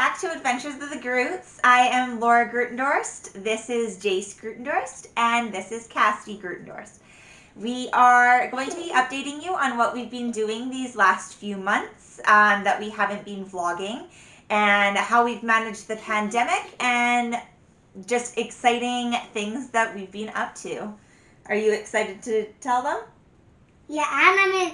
back to Adventures of the Groots. I am Laura Grutendorst. This is Jace Grutendorst, and this is Cassidy Grutendorst. We are going to be updating you on what we've been doing these last few months that we haven't been vlogging, and how we've managed the pandemic, and just exciting things that we've been up to. Are you excited to tell them? Yeah, and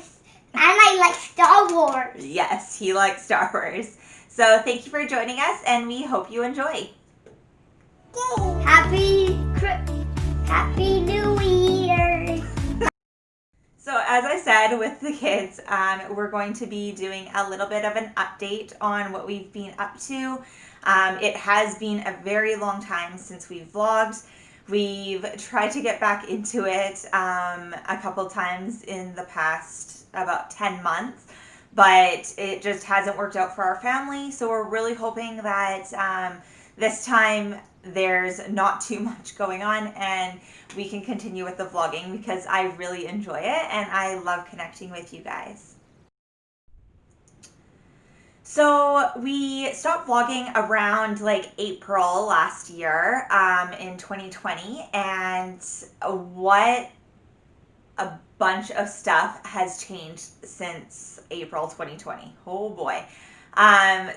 I like Star Wars. Yes, he likes Star Wars. So thank you for joining us, and we hope you enjoy. Happy New Year. So as I said with the kids, we're going to be doing a little bit of an update on what we've been up to. It has been a very long time since we've vlogged. We've tried to get back into it a couple times in the past about 10 months. But it just hasn't worked out for our family, so we're really hoping that this time there's not too much going on and we can continue with the vlogging, because I really enjoy it and I love connecting with you guys. So we stopped vlogging around like April last year in 2020, and what a bunch of stuff has changed since April 2020. Oh boy.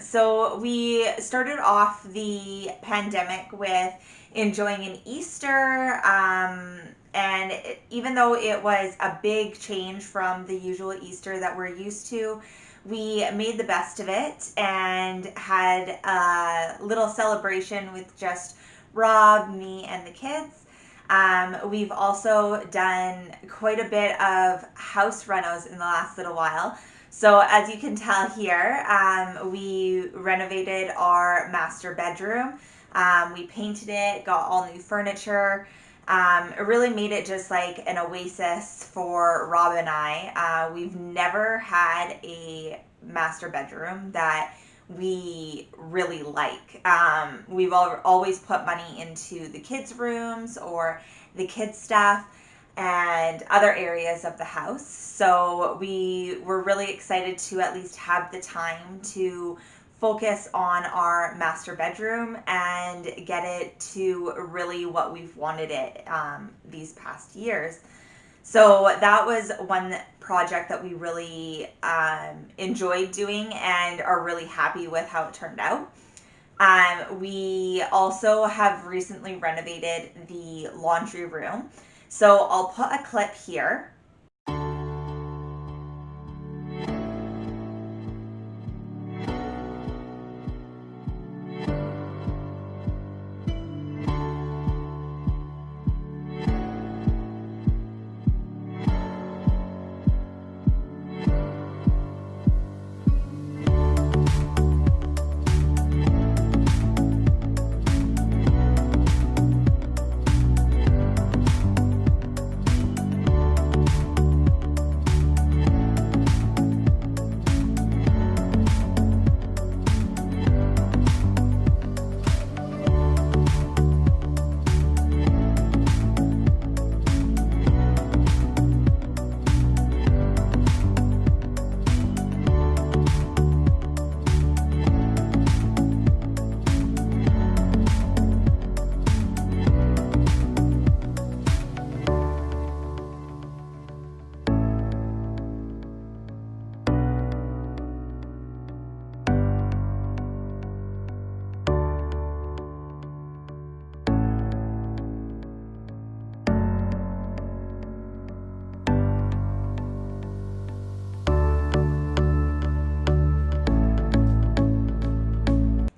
So we started off the pandemic with enjoying an Easter, and even though it was a big change from the usual Easter that we're used to, we made the best of it and had a little celebration with just Rob, me, and the kids. We've also done quite a bit of house renos in the last little while. So as you can tell here, we renovated our master bedroom. We painted it, got all new furniture. It really made it just like an oasis for Rob and I. We've never had a master bedroom that we really like. We've always put money into the kids' rooms or the kids' stuff and other areas of the house. So we were really excited to at least have the time to focus on our master bedroom and get it to really what we've wanted it these past years. So that was one project that we really enjoyed doing and are really happy with how it turned out. We also have recently renovated the laundry room. So I'll put a clip here.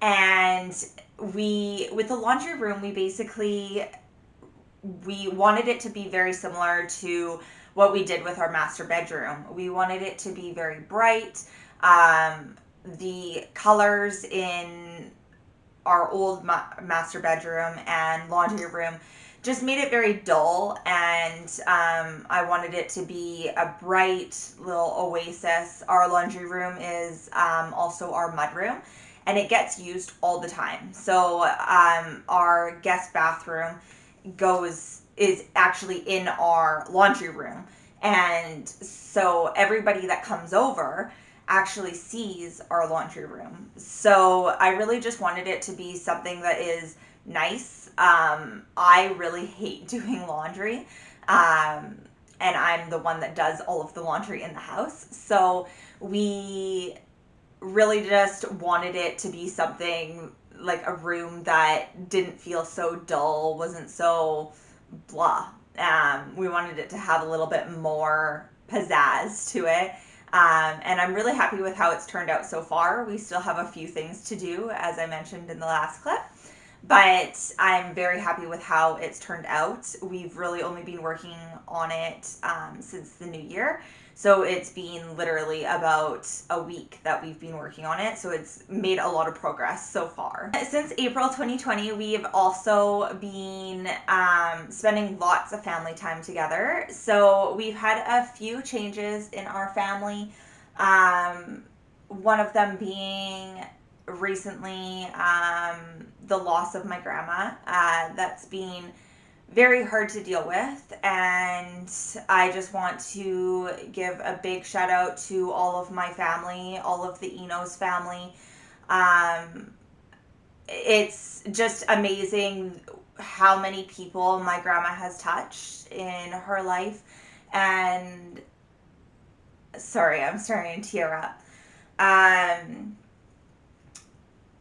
And with the laundry room, we wanted it to be very similar to what we did with our master bedroom. We wanted it to be very bright. The colors in our old master bedroom and laundry room just made it very dull, and I wanted it to be a bright little oasis. Our laundry room is also our mud room, and it gets used all the time. So our guest bathroom is actually in our laundry room, and so everybody that comes over actually sees our laundry room. So I really just wanted it to be something that is nice. I really hate doing laundry. And I'm the one that does all of the laundry in the house. So we really just wanted it to be something like a room that didn't feel so dull, wasn't so blah. We wanted it to have a little bit more pizzazz to it. And I'm really happy with how it's turned out so far. We still have a few things to do, as I mentioned in the last clip, but I'm very happy with how it's turned out. We've really only been working on it since the new year. So it's been literally about a week that we've been working on it. So it's made a lot of progress so far. Since April 2020, we've also been spending lots of family time together. So we've had a few changes in our family. One of them being recently the loss of my grandma. That's been very hard to deal with, and I just want to give a big shout out to all of my family, all of the Enos family. Um, it's just amazing how many people my grandma has touched in her life, and sorry, I'm starting to tear up. Um,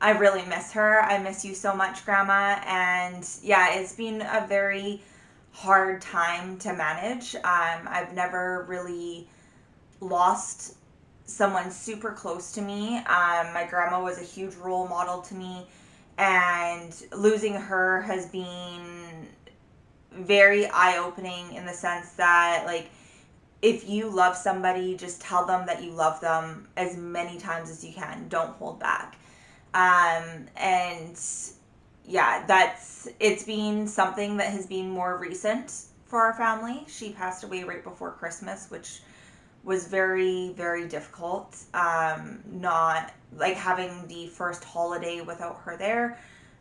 I really miss her. I miss you so much, Grandma. And yeah, it's been a very hard time to manage. I've never really lost someone super close to me. My grandma was a huge role model to me, and losing her has been very eye opening in the sense that, like, if you love somebody, just tell them that you love them as many times as you can. Don't hold back. And yeah, it's been something that has been more recent for our family. She passed away right before Christmas, which was very, very difficult. Not like having the first holiday without her there,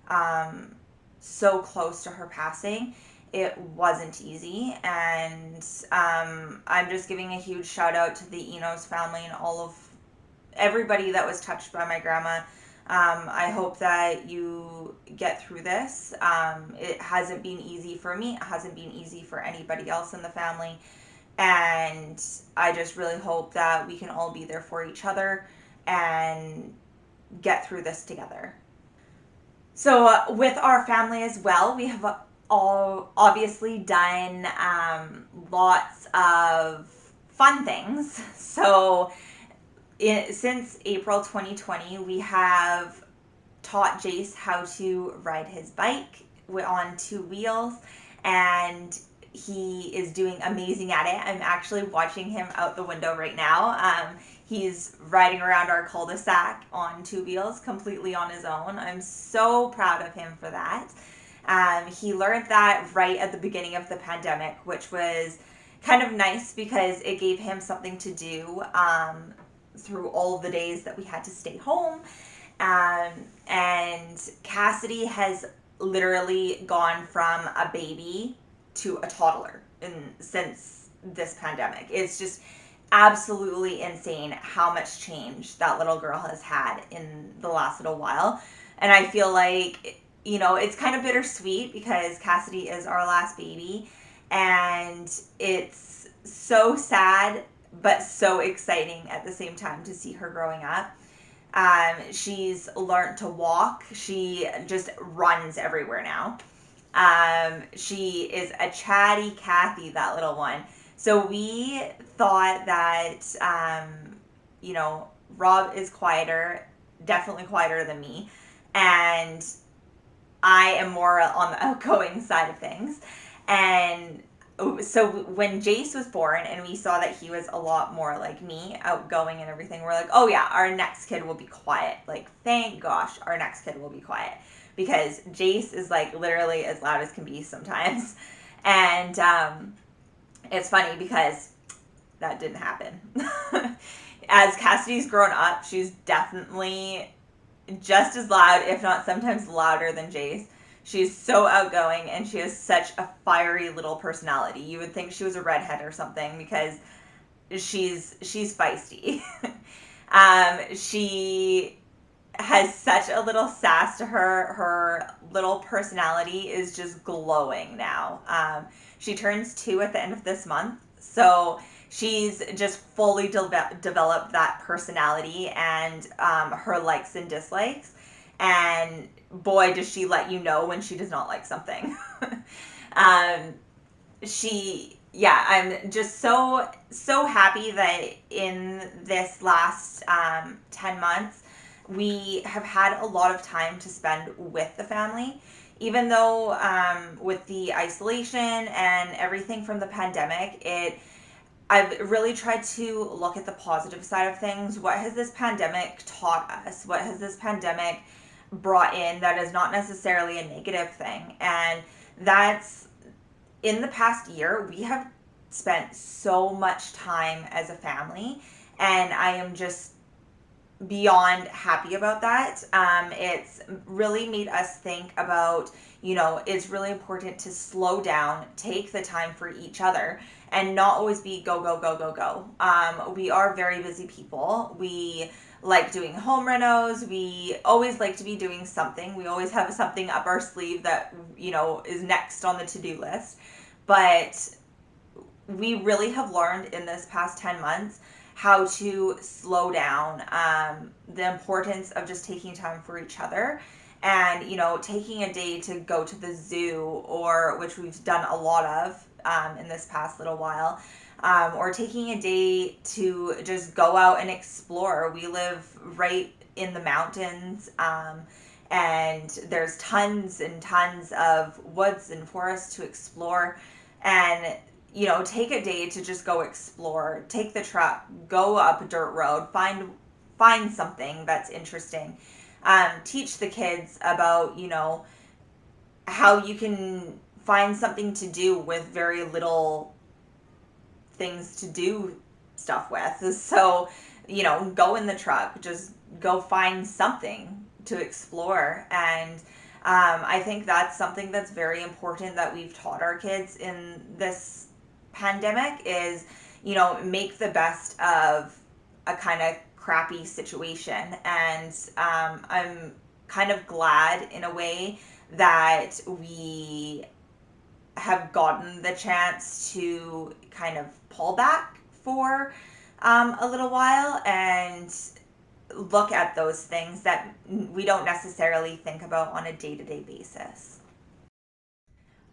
um, so close to her passing. It wasn't easy, and I'm just giving a huge shout out to the Enos family and all of everybody that was touched by my grandma. I hope that you get through this. It hasn't been easy for me. It hasn't been easy for anybody else in the family. And I just really hope that we can all be there for each other and get through this together. So, with our family as well, we have all obviously done lots of fun things. So, since April 2020, we have taught Jace how to ride his bike on two wheels, and he is doing amazing at it. I'm actually watching him out the window right now. He's riding around our cul-de-sac on two wheels completely on his own. I'm so proud of him for that. He learned that right at the beginning of the pandemic, which was kind of nice because it gave him something to do through all the days that we had to stay home. Um, and Cassidy has literally gone from a baby to a toddler since this pandemic. It's just absolutely insane how much change that little girl has had in the last little while. And I feel like, it's kind of bittersweet because Cassidy is our last baby, and it's so sad but so exciting at the same time to see her growing up. She's learned to walk. She just runs everywhere now. She is a chatty Kathy, that little one. So we thought that, Rob is quieter, definitely quieter than me. And I am more on the outgoing side of things. And so when Jace was born and we saw that he was a lot more like me, outgoing and everything, we're like, oh yeah, our next kid will be quiet. Like, thank gosh, our next kid will be quiet. Because Jace is like literally as loud as can be sometimes. And it's funny because that didn't happen. As Cassidy's grown up, she's definitely just as loud, if not sometimes louder than Jace. She's so outgoing and she has such a fiery little personality. You would think she was a redhead or something because she's feisty. She has such a little sass to her. Her little personality is just glowing now. She turns 2 at the end of this month. So she's just fully developed that personality and her likes and dislikes. And boy, does she let you know when she does not like something. um, yeah, I'm just so happy that in this last 10 months we have had a lot of time to spend with the family, even though with the isolation and everything from the pandemic, I've really tried to look at the positive side of things. What has this pandemic taught us? What has this pandemic brought in that is not necessarily a negative thing? And that's in the past year, we have spent so much time as a family, and I am just beyond happy about that. It's really made us think about, it's really important to slow down, take the time for each other, and not always be go, go, go, go, go. We are very busy people. We like doing home renos. We always like to be doing something. We always have something up our sleeve that, is next on the to do list. But we really have learned in this past 10 months how to slow down, the importance of just taking time for each other, and taking a day to go to the zoo, or which we've done a lot of in this past little while, or taking a day to just go out and explore. We live right in the mountains, and there's tons and tons of woods and forests to explore. And take a day to just go explore, take the truck, go up a dirt road, find something that's interesting, teach the kids about how you can find something to do with very little things to do stuff with. So go in the truck, just go find something to explore. And I think that's something that's very important that we've taught our kids in this pandemic is, make the best of a kind of crappy situation. And I'm kind of glad in a way that we have gotten the chance to kind of pull back for a little while and look at those things that we don't necessarily think about on a day-to-day basis.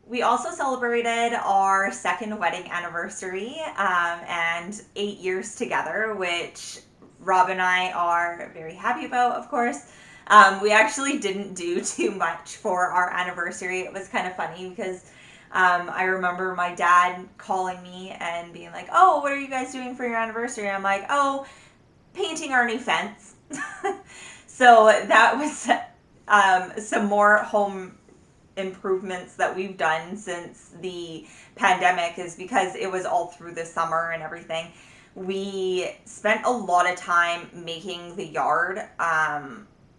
We also celebrated our second wedding anniversary, and 8 years together, which Rob and I are very happy about, of course. We actually didn't do too much for our anniversary. It was kind of funny because I remember my dad calling me and being like, "Oh, what are you guys doing for your anniversary?" I'm like, "Oh, painting our new fence." So that was some more home improvements that we've done since the pandemic, is because it was all through the summer and everything. We spent a lot of time making the yard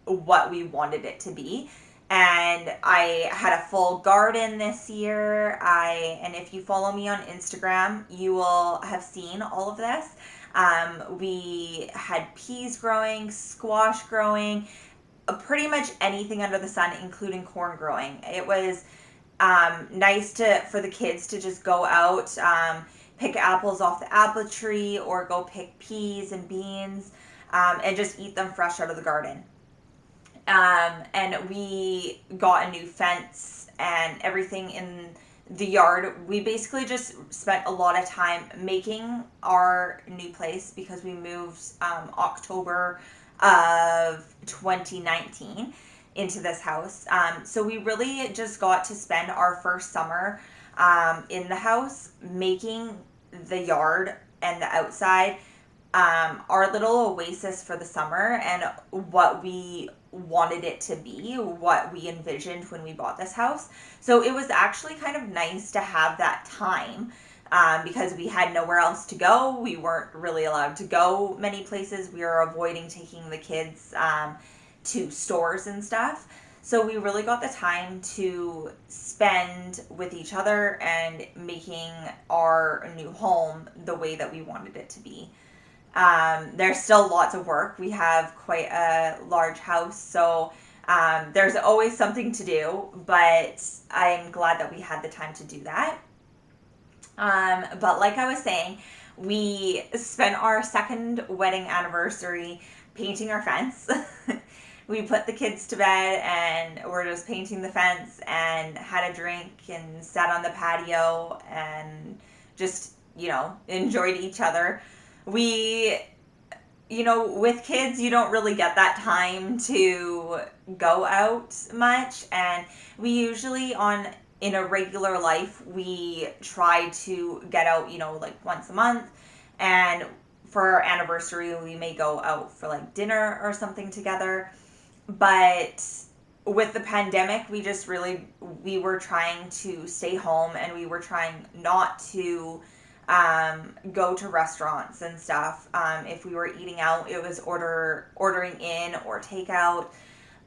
what we wanted it to be. And I had a full garden this year. And if you follow me on Instagram, you will have seen all of this. We had peas growing, squash growing, pretty much anything under the sun, including corn growing. It was nice for the kids to just go out, pick apples off the apple tree, or go pick peas and beans, and just eat them fresh out of the garden. And we got a new fence and everything in the yard. We basically just spent a lot of time making our new place because we moved October of 2019 into this house. So we really just got to spend our first summer in the house, making the yard and the outside our little oasis for the summer, and what we wanted it to be, what we envisioned when we bought this house. So it was actually kind of nice to have that time, because we had nowhere else to go. We weren't really allowed to go many places. We were avoiding taking the kids to stores and stuff. So we really got the time to spend with each other and making our new home the way that we wanted it to be. There's still lots of work. We have quite a large house, so there's always something to do, but I'm glad that we had the time to do that. But like I was saying, we spent our second wedding anniversary painting our fence. We put the kids to bed and we're just painting the fence and had a drink and sat on the patio and just, enjoyed each other. We, with kids, you don't really get that time to go out much. And we usually, in a regular life, we try to get out, like once a month. And for our anniversary, we may go out for like dinner or something together. But with the pandemic, we were trying to stay home and we were trying not to go to restaurants and stuff. If we were eating out, it was ordering in or takeout.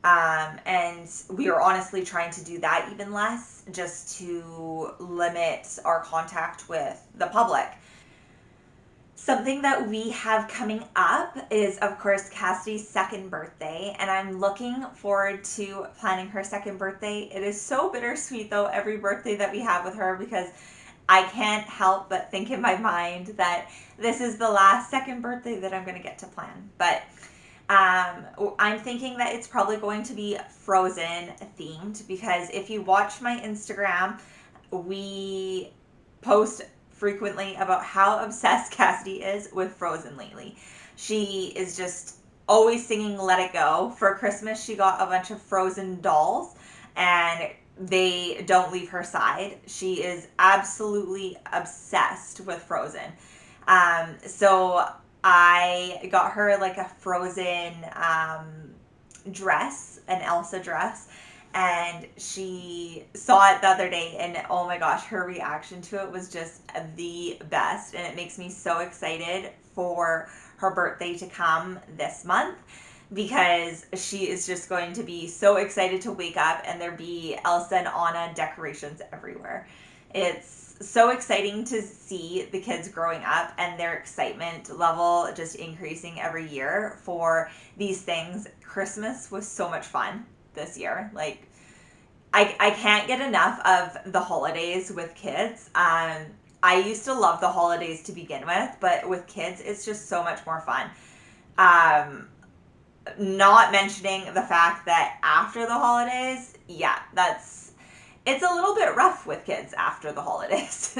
And we were honestly trying to do that even less, just to limit our contact with the public. Something that we have coming up is, of course, Cassidy's second birthday, and I'm looking forward to planning her second birthday. It is so bittersweet, though, every birthday that we have with her, because I can't help but think in my mind that this is the last second birthday that I'm going to get to plan. But I'm thinking that it's probably going to be Frozen themed, because if you watch my Instagram, we post frequently about how obsessed Cassidy is with Frozen lately. She is just always singing Let It Go. For Christmas, she got a bunch of Frozen dolls, and they don't leave her side. She is absolutely obsessed with Frozen. So I got her like a Frozen dress, an Elsa dress, and she saw it the other day, and oh my gosh, her reaction to it was just the best, and it makes me so excited for her birthday to come this month, because she is just going to be so excited to wake up and there be Elsa and Anna decorations everywhere. It's so exciting to see the kids growing up and their excitement level just increasing every year for these things. Christmas was so much fun this year. Like, I can't get enough of the holidays with kids. I used to love the holidays to begin with, but with kids, it's just so much more fun. Um, Not mentioning the fact that after the holidays, yeah, it's a little bit rough with kids after the holidays.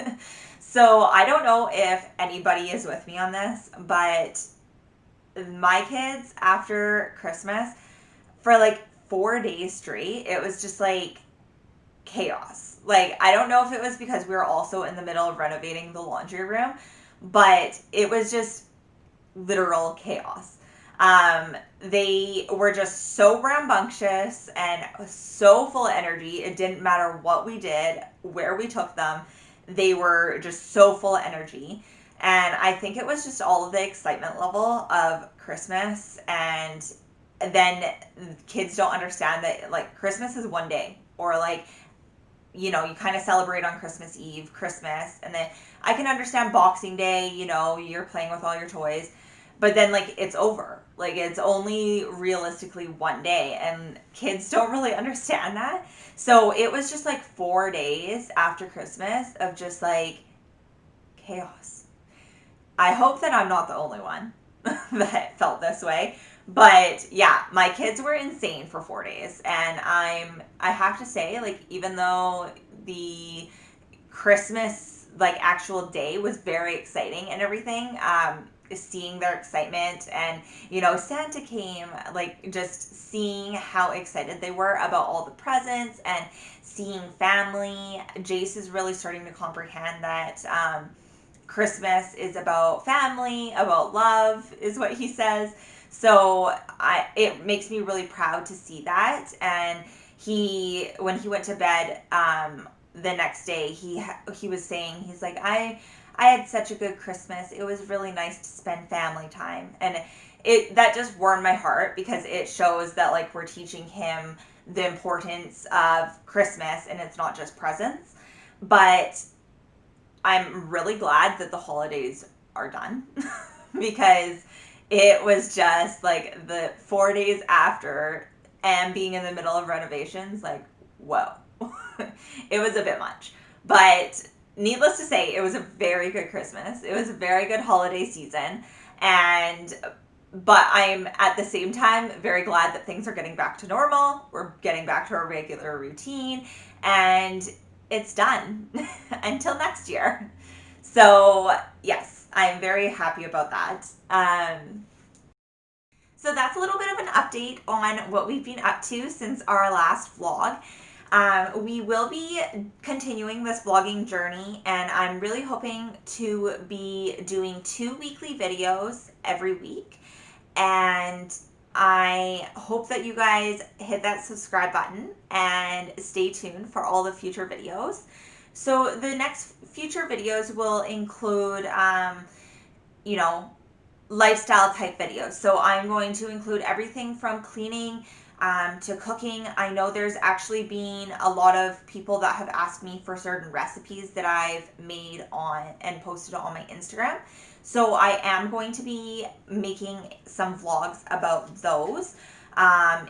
So I don't know if anybody is with me on this, but my kids after Christmas, for like 4 days straight, it was just like chaos. Like, I don't know if it was because we were also in the middle of renovating the laundry room, but it was just literal chaos. They were just so rambunctious and so full of energy. It didn't matter what we did, where we took them, they were just so full of energy. And I think it was just all of the excitement level of Christmas. And then kids don't understand that, like, Christmas is one day, or like, you kind of celebrate on Christmas Eve, Christmas, and then I can understand Boxing Day, you're playing with all your toys, but then like it's over. Like, it's only realistically one day, and kids don't really understand that. So it was just like 4 days after Christmas of just like chaos. I hope that I'm not the only one that felt this way. But yeah, my kids were insane for 4 days. And I have to say, like, even though the Christmas, like, actual day was very exciting and everything, seeing their excitement, and Santa came, like, just seeing how excited they were about all the presents and seeing family. Jace is really starting to comprehend that Christmas is about family, about love, is what he says. So it makes me really proud to see that. And when he went to bed the next day, he was saying, he's like, I had such a good Christmas. It was really nice to spend family time. And that just warmed my heart, because it shows that, like, we're teaching him the importance of Christmas, and it's not just presents. But I'm really glad that the holidays are done because It was just like the 4 days after and being in the middle of renovations, like, whoa. It was a bit much. But needless to say, it was a very good Christmas. It was a very good holiday season. And but I'm at the same time very glad that things are getting back to normal. We're getting back to our regular routine and it's done until next year. So, yes, I'm very happy about that. So that's a little bit of an update on what we've been up to since our last vlog. We will be continuing this vlogging journey, and I'm really hoping to be doing 2 weekly videos every week. And I hope that you guys hit that subscribe button and stay tuned for all the future videos. So the next future videos will include, you know, lifestyle type videos. So I'm going to include everything from cleaning to cooking. I know there's actually been a lot of people that have asked me for certain recipes that I've made on and posted on my Instagram. So I am going to be making some vlogs about those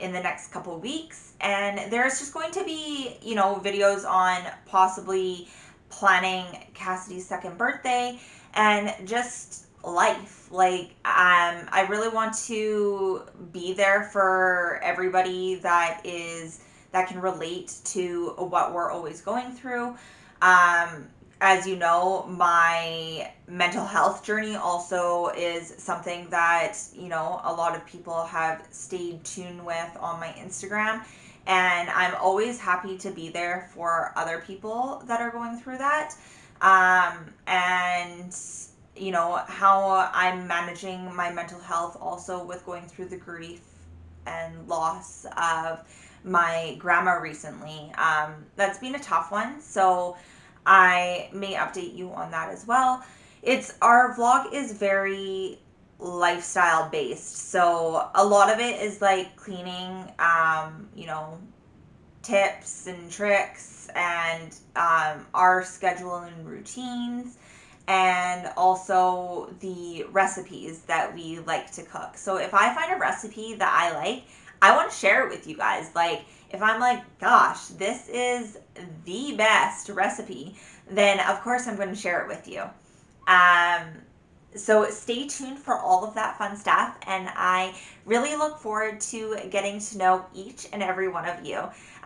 in the next couple of weeks. And there's just going to be, videos on possibly planning Cassidy's second birthday and just life. Like, I really want to be there for everybody that can relate to what we're always going through. As you know, my mental health journey also is something that, a lot of people have stayed tuned with on my Instagram. And I'm always happy to be there for other people that are going through that. And how I'm managing my mental health also with going through the grief and loss of my grandma recently. That's been a tough one, so I may update you on that as well. Our vlog is very lifestyle based, so a lot of it is like cleaning, tips and tricks and our schedule and routines, and also the recipes that we like to cook. So if I find a recipe that I like, I want to share it with you guys. Like, if I'm like, gosh, this is the best recipe, then of course I'm going to share it with you. Um, so stay tuned for all of that fun stuff, and I really look forward to getting to know each and every one of you.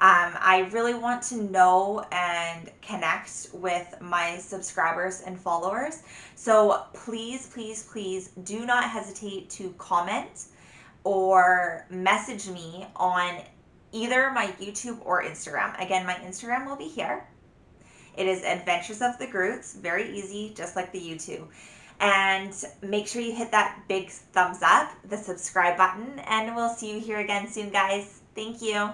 I really want to know and connect with my subscribers and followers. So please, please, please do not hesitate to comment or message me on either my YouTube or Instagram. Again, my Instagram will be here. It is Adventures of the Groots. Very easy, just like the YouTube. And make sure you hit that big thumbs up, the subscribe button, and we'll see you here again soon, guys. Thank you.